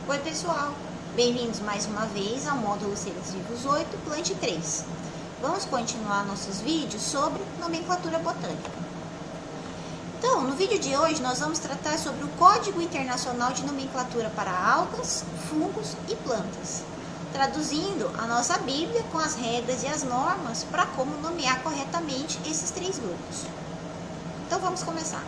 Oi pessoal, bem-vindos mais uma vez ao módulo Seres Vivos 8, Plante 3. Vamos continuar nossos vídeos sobre nomenclatura botânica. Então, no vídeo de hoje nós vamos tratar sobre o Código Internacional de Nomenclatura para Algas, Fungos e Plantas, traduzindo a nossa Bíblia com as regras e as normas para como nomear corretamente esses três grupos. Então vamos começar.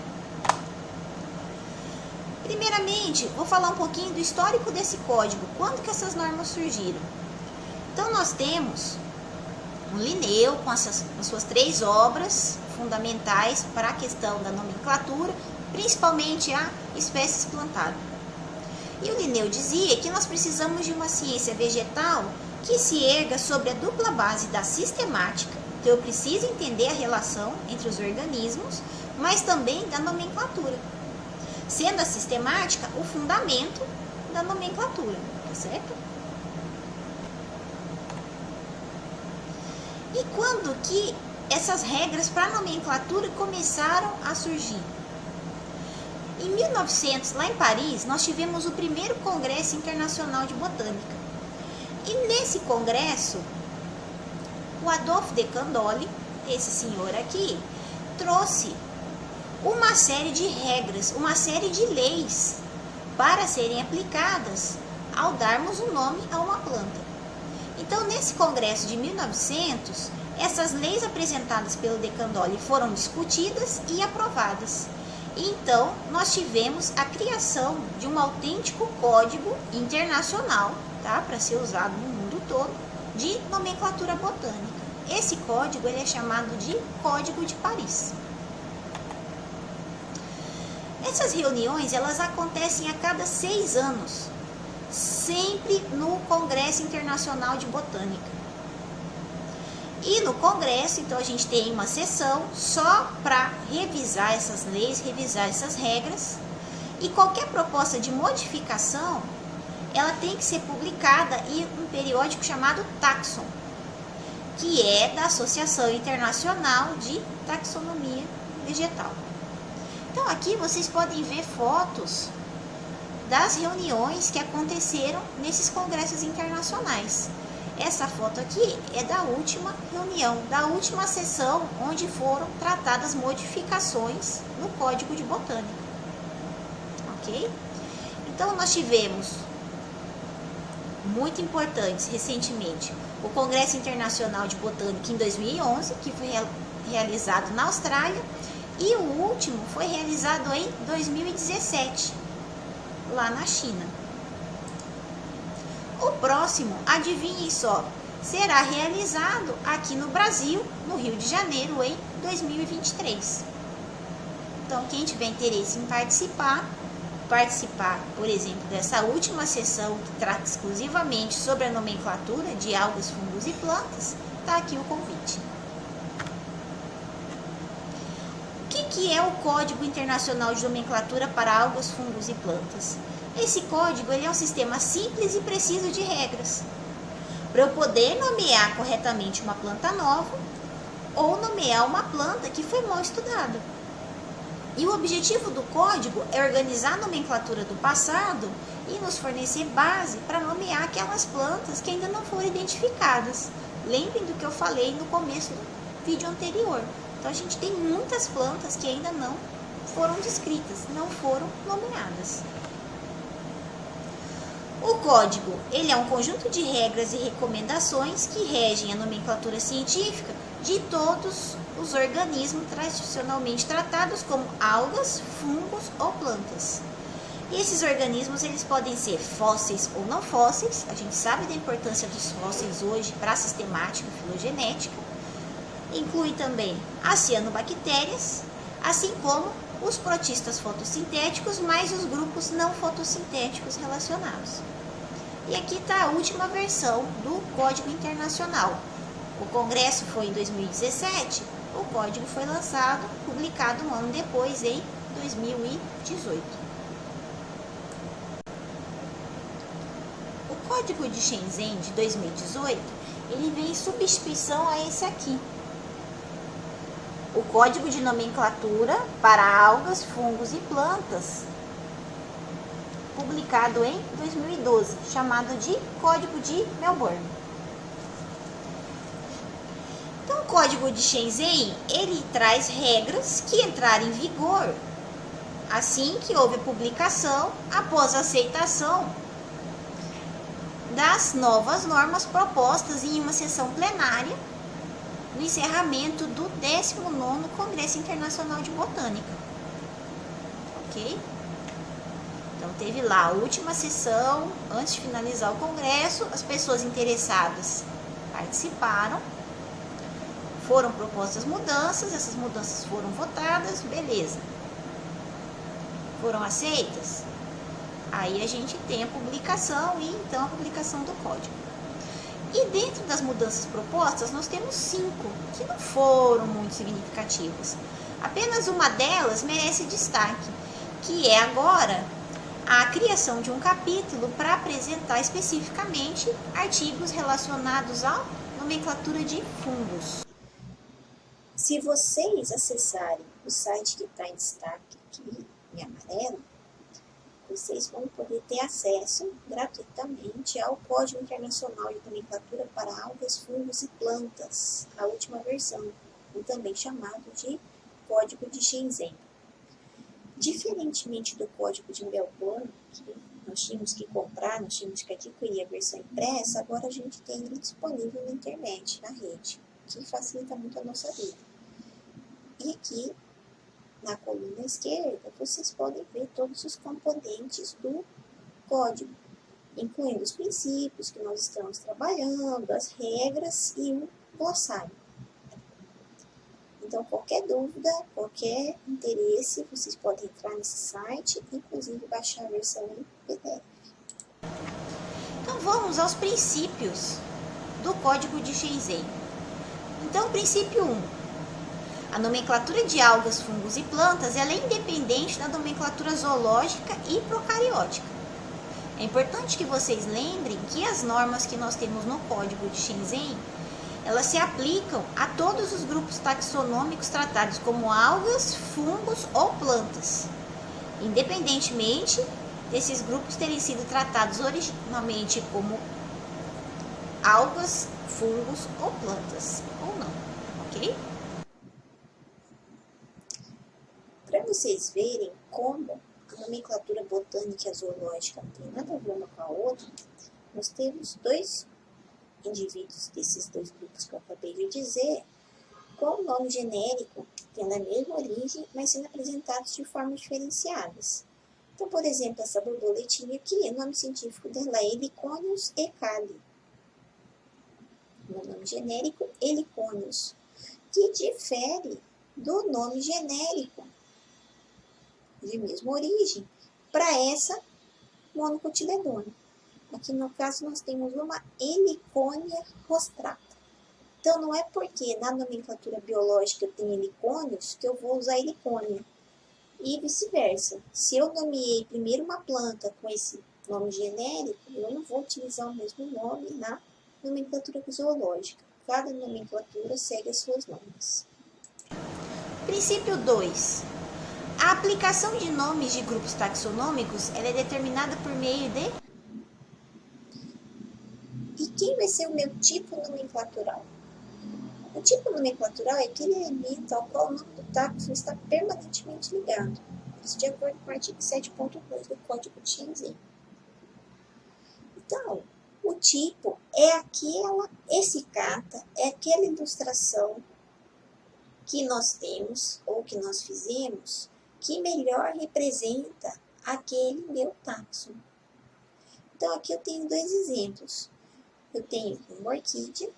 Primeiramente, vou falar um pouquinho do histórico desse código, quando que essas normas surgiram. Então, nós temos o Linneu com as suas três obras fundamentais para a questão da nomenclatura, principalmente a espécies plantadas. E o Linneu dizia que nós precisamos de uma ciência vegetal que se erga sobre a dupla base da sistemática, então eu preciso entender a relação entre os organismos, mas também da nomenclatura, sendo a sistemática o fundamento da nomenclatura, tá certo? E quando que essas regras para nomenclatura começaram a surgir? Em 1900, lá em Paris, nós tivemos o primeiro Congresso Internacional de Botânica. E nesse congresso, o Adolphe de Candolle, esse senhor aqui, trouxe uma série de regras, uma série de leis para serem aplicadas ao darmos um nome a uma planta. Então, nesse congresso de 1900, essas leis apresentadas pelo de Candolle foram discutidas e aprovadas. E então, nós tivemos a criação de um autêntico código internacional, tá, para ser usado no mundo todo, de nomenclatura botânica. Esse código ele é chamado de Código de Paris. Essas reuniões, elas acontecem a cada 6 anos, sempre no Congresso Internacional de Botânica. E no Congresso, então, a gente tem uma sessão só para revisar essas leis, revisar essas regras, e qualquer proposta de modificação, ela tem que ser publicada em um periódico chamado Taxon, que é da Associação Internacional de Taxonomia Vegetal. Então, aqui vocês podem ver fotos das reuniões que aconteceram nesses congressos internacionais. Essa foto aqui é da última reunião, da última sessão, onde foram tratadas modificações no Código de Botânica. Ok? Então, nós tivemos, muito importantes, recentemente, o Congresso Internacional de Botânica em 2011, que foi realizado na Austrália, e o último foi realizado em 2017, lá na China. O próximo, adivinhem só, será realizado aqui no Brasil, no Rio de Janeiro, em 2023. Então, quem tiver interesse em participar, por exemplo, dessa última sessão que trata exclusivamente sobre a nomenclatura de algas, fungos e plantas, está aqui o convite. O que é o Código Internacional de Nomenclatura para Algas, Fungos e Plantas? Esse código ele é um sistema simples e preciso de regras, para eu poder nomear corretamente uma planta nova ou nomear uma planta que foi mal estudada. E o objetivo do código é organizar a nomenclatura do passado e nos fornecer base para nomear aquelas plantas que ainda não foram identificadas. Lembrem do que eu falei no começo do vídeo anterior. Então, a gente tem muitas plantas que ainda não foram descritas, não foram nomeadas. O código, ele é um conjunto de regras e recomendações que regem a nomenclatura científica de todos os organismos tradicionalmente tratados como algas, fungos ou plantas. E esses organismos, eles podem ser fósseis ou não fósseis. A gente sabe da importância dos fósseis hoje para a sistemática filogenética. Inclui também as cianobactérias, assim como os protistas fotossintéticos, mais os grupos não fotossintéticos relacionados. E aqui está a última versão do Código Internacional. O congresso foi em 2017, o código foi lançado, publicado um ano depois, em 2018. O Código de Shenzhen de 2018, ele vem em substituição a esse aqui. O Código de Nomenclatura para Algas, Fungos e Plantas, publicado em 2012, chamado de Código de Melbourne. Então, o Código de Shenzhen, ele traz regras que entraram em vigor assim que houve a publicação, após a aceitação das novas normas propostas em uma sessão plenária no encerramento do 19º Congresso Internacional de Botânica. Ok? Então, teve lá a última sessão, antes de finalizar o congresso, as pessoas interessadas participaram, foram propostas mudanças, essas mudanças foram votadas, beleza. Foram aceitas? Aí a gente tem a publicação e então a publicação do código. E dentro das mudanças propostas, nós temos 5 que não foram muito significativas. Apenas uma delas merece destaque, que é agora a criação de um capítulo para apresentar especificamente artigos relacionados à nomenclatura de fungos. Se vocês acessarem o site que está em destaque aqui, em amarelo, vocês vão poder ter acesso gratuitamente ao Código Internacional de Nomenclatura para Algas, Fungos e Plantas, a última versão, ou também chamado de Código de Shenzhen. Diferentemente do Código de Melbourne, que nós tínhamos que comprar, nós tínhamos que adquirir a versão impressa, agora a gente tem ele disponível na internet, na rede, que facilita muito a nossa vida. E aqui, na coluna esquerda, vocês podem ver todos os componentes do código, incluindo os princípios que nós estamos trabalhando, as regras e o glossário. Então, qualquer dúvida, qualquer interesse, vocês podem entrar nesse site, inclusive baixar a versão em PDF. Então, vamos aos princípios do Código de Shenzhen. Então, princípio 1. A nomenclatura de algas, fungos e plantas ela é independente da nomenclatura zoológica e procariótica. É importante que vocês lembrem que as normas que nós temos no Código de Shenzhen, elas se aplicam a todos os grupos taxonômicos tratados como algas, fungos ou plantas, independentemente desses grupos terem sido tratados originalmente como algas, fungos ou plantas, ou não, ok? Para vocês verem como a nomenclatura botânica e a zoológica não tem nada a ver uma com a outra, nós temos 2 indivíduos desses 2 grupos que eu acabei de dizer, com o nome genérico, tendo a mesma origem, mas sendo apresentados de formas diferenciadas. Então, por exemplo, essa borboletinha aqui, o nome científico dela é Heliconius ecali. O nome genérico, Heliconius, que difere do nome genérico de mesma origem para essa monocotiledônia. Aqui no caso nós temos uma Heliconia rostrata. Então não é porque na nomenclatura biológica eu tenho helicônios que eu vou usar heliconia. E vice-versa. Se eu nomeei primeiro uma planta com esse nome genérico, eu não vou utilizar o mesmo nome na nomenclatura zoológica. Cada nomenclatura segue as suas normas. Princípio 2. A aplicação de nomes de grupos taxonômicos ela é determinada por meio de... E quem vai ser o meu tipo nomenclatural? O tipo nomenclatural é aquele elemento ao qual o nome do taxon está permanentemente ligado. Isso de acordo com o artigo 7.2 do Código de Shenzhen. Então, o tipo é aquela essicata, é aquela ilustração que nós temos ou que nós fizemos que melhor representa aquele meu taxon. Então, aqui eu tenho 2 exemplos. Eu tenho uma orquídea,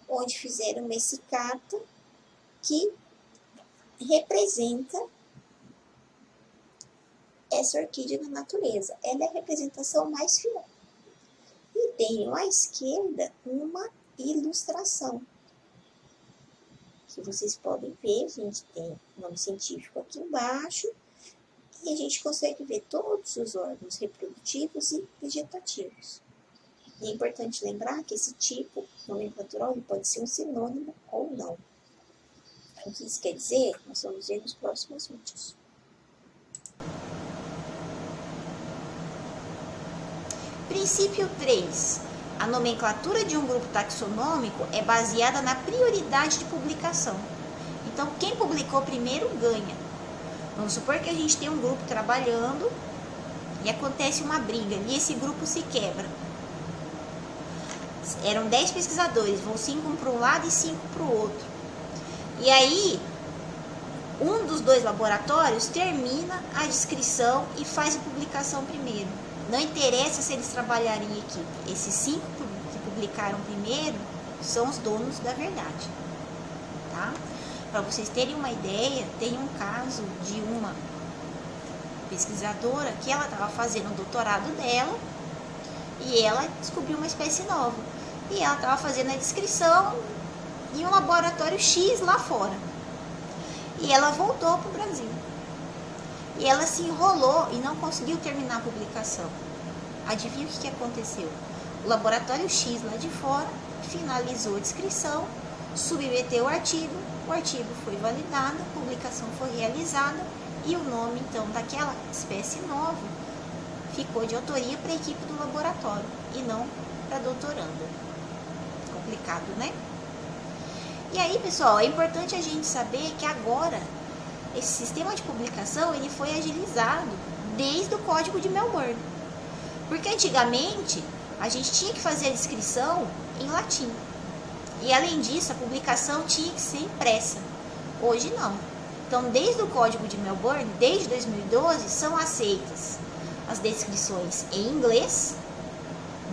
onde fizeram uma essicata que representa essa orquídea na natureza. Ela é a representação mais fiel. E tenho à esquerda uma ilustração. Que vocês podem ver, a gente tem o nome científico aqui embaixo, e a gente consegue ver todos os órgãos reprodutivos e vegetativos. E é importante lembrar que esse tipo nomenclatural ele pode ser um sinônimo ou não. O que isso quer dizer? Nós vamos ver nos próximos vídeos. Princípio 3. A nomenclatura de um grupo taxonômico é baseada na prioridade de publicação. Então, quem publicou primeiro ganha. Vamos supor que a gente tem um grupo trabalhando e acontece uma briga e esse grupo se quebra. Eram 10 pesquisadores, vão 5 para um lado e 5 para o outro. E aí, um dos dois laboratórios termina a descrição e faz a publicação primeiro. Não interessa se eles trabalharem em equipe. Esses 5 que publicaram primeiro são os donos da verdade. Tá? Para vocês terem uma ideia, tem um caso de uma pesquisadora que ela estava fazendo o doutorado dela e ela descobriu uma espécie nova. E ela estava fazendo a descrição em um laboratório X lá fora. E ela voltou para o Brasil. E ela se enrolou e não conseguiu terminar a publicação. Adivinha o que aconteceu? O laboratório X lá de fora finalizou a descrição, submeteu o artigo foi validado, a publicação foi realizada e o nome então daquela espécie nova ficou de autoria para a equipe do laboratório e não para a doutoranda. Complicado, né? E aí, pessoal, é importante a gente saber que agora esse sistema de publicação ele foi agilizado desde o Código de Melbourne. Porque antigamente a gente tinha que fazer a descrição em latim. E além disso, a publicação tinha que ser impressa. Hoje não. Então, desde o Código de Melbourne, desde 2012, são aceitas as descrições em inglês,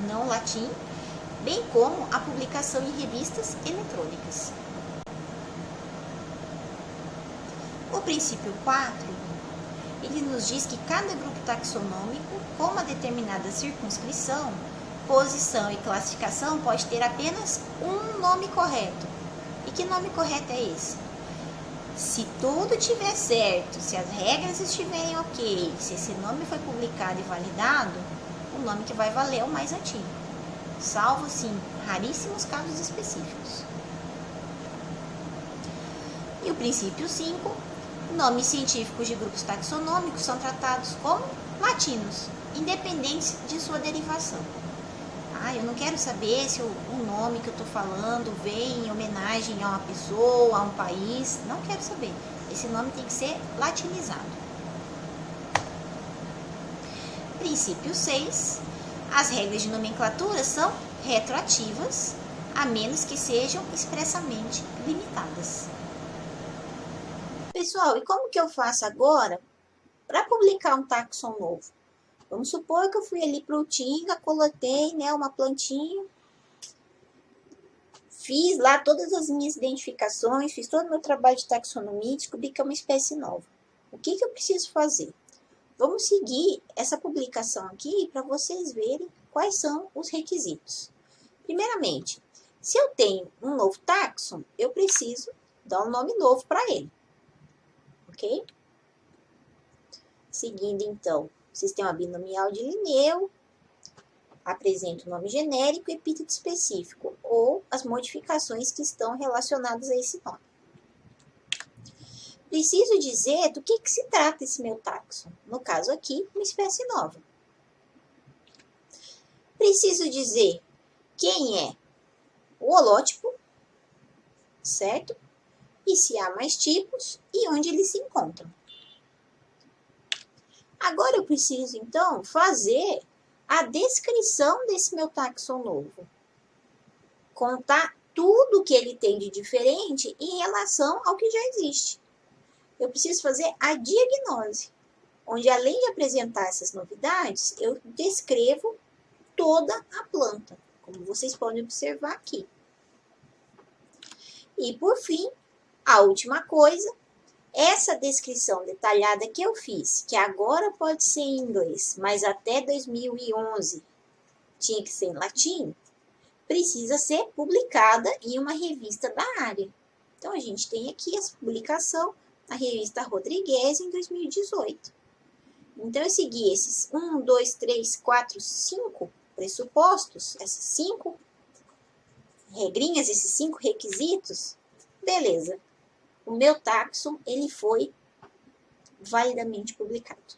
não latim, bem como a publicação em revistas eletrônicas. O princípio 4, ele nos diz que cada grupo taxonômico, com uma determinada circunscrição, posição e classificação, pode ter apenas um nome correto. E que nome correto é esse? Se tudo estiver certo, se as regras estiverem ok, se esse nome foi publicado e validado, o nome que vai valer é o mais antigo. Salvo, sim, raríssimos casos específicos. E o princípio 5, nomes científicos de grupos taxonômicos são tratados como latinos, independentes de sua derivação. Eu não quero saber se o nome que eu estou falando vem em homenagem a uma pessoa, a um país. Não quero saber. Esse nome tem que ser latinizado. Princípio 6. As regras de nomenclatura são retroativas, a menos que sejam expressamente limitadas. Pessoal, e como que eu faço agora para publicar um taxon novo? Vamos supor que eu fui ali para o Tinga, coletei, né, uma plantinha, fiz lá todas as minhas identificações, fiz todo o meu trabalho de taxonomia, descobri que é uma espécie nova. O que eu preciso fazer? Vamos seguir essa publicação aqui para vocês verem quais são os requisitos. Primeiramente, se eu tenho um novo taxon, eu preciso dar um nome novo para ele. Ok? Seguindo, então, sistema binomial de Linneu, apresenta o nome genérico e epíteto específico, ou as modificações que estão relacionadas a esse nome. Preciso dizer do que se trata esse meu taxon. No caso aqui, uma espécie nova. Preciso dizer quem é o holótipo, certo? E se há mais tipos e onde eles se encontram. Agora eu preciso, então, fazer a descrição desse meu taxon novo. Contar tudo que ele tem de diferente em relação ao que já existe. Eu preciso fazer a diagnose, onde além de apresentar essas novidades, eu descrevo toda a planta, como vocês podem observar aqui. E por fim, a última coisa, essa descrição detalhada que eu fiz, que agora pode ser em inglês, mas até 2011 tinha que ser em latim, precisa ser publicada em uma revista da área. Então, a gente tem aqui essa publicação na revista Rodrigues em 2018. Então, eu segui esses 1, 2, 3, 4, 5 pressupostos, essas 5 regrinhas, esses 5 requisitos, beleza. O meu taxon, ele foi validamente publicado.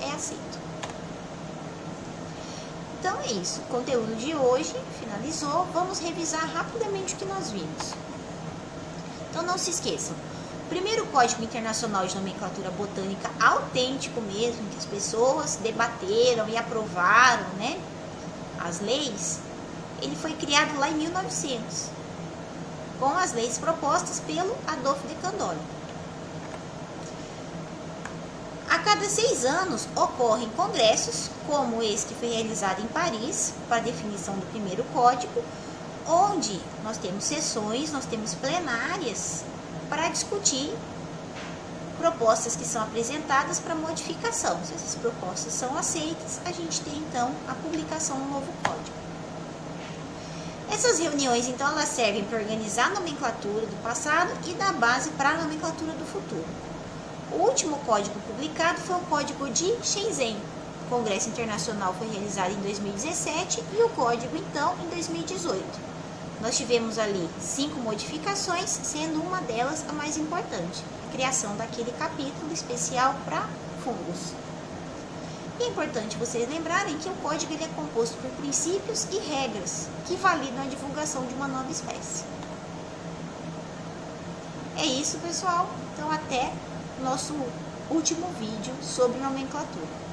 É aceito. Então é isso, o conteúdo de hoje finalizou. Vamos revisar rapidamente o que nós vimos. Então não se esqueçam, o primeiro Código Internacional de Nomenclatura Botânica autêntico mesmo, que as pessoas debateram e aprovaram, né, as leis, ele foi criado lá em 1900, com as leis propostas pelo Adolphe de Candolle. A cada 6 anos ocorrem congressos, como esse que foi realizado em Paris, para a definição do primeiro código, onde nós temos sessões, nós temos plenárias para discutir propostas que são apresentadas para modificação. Se essas propostas são aceitas, a gente tem então a publicação do novo código. Essas reuniões, então, elas servem para organizar a nomenclatura do passado e dar base para a nomenclatura do futuro. O último código publicado foi o Código de Shenzhen. O Congresso Internacional foi realizado em 2017 e o código, então, em 2018. Nós tivemos ali 5 modificações, sendo uma delas a mais importante, a criação daquele capítulo especial para fungos. E é importante vocês lembrarem que o código ele é composto por princípios e regras que validam a divulgação de uma nova espécie. É isso, pessoal. Então, até nosso último vídeo sobre nomenclatura.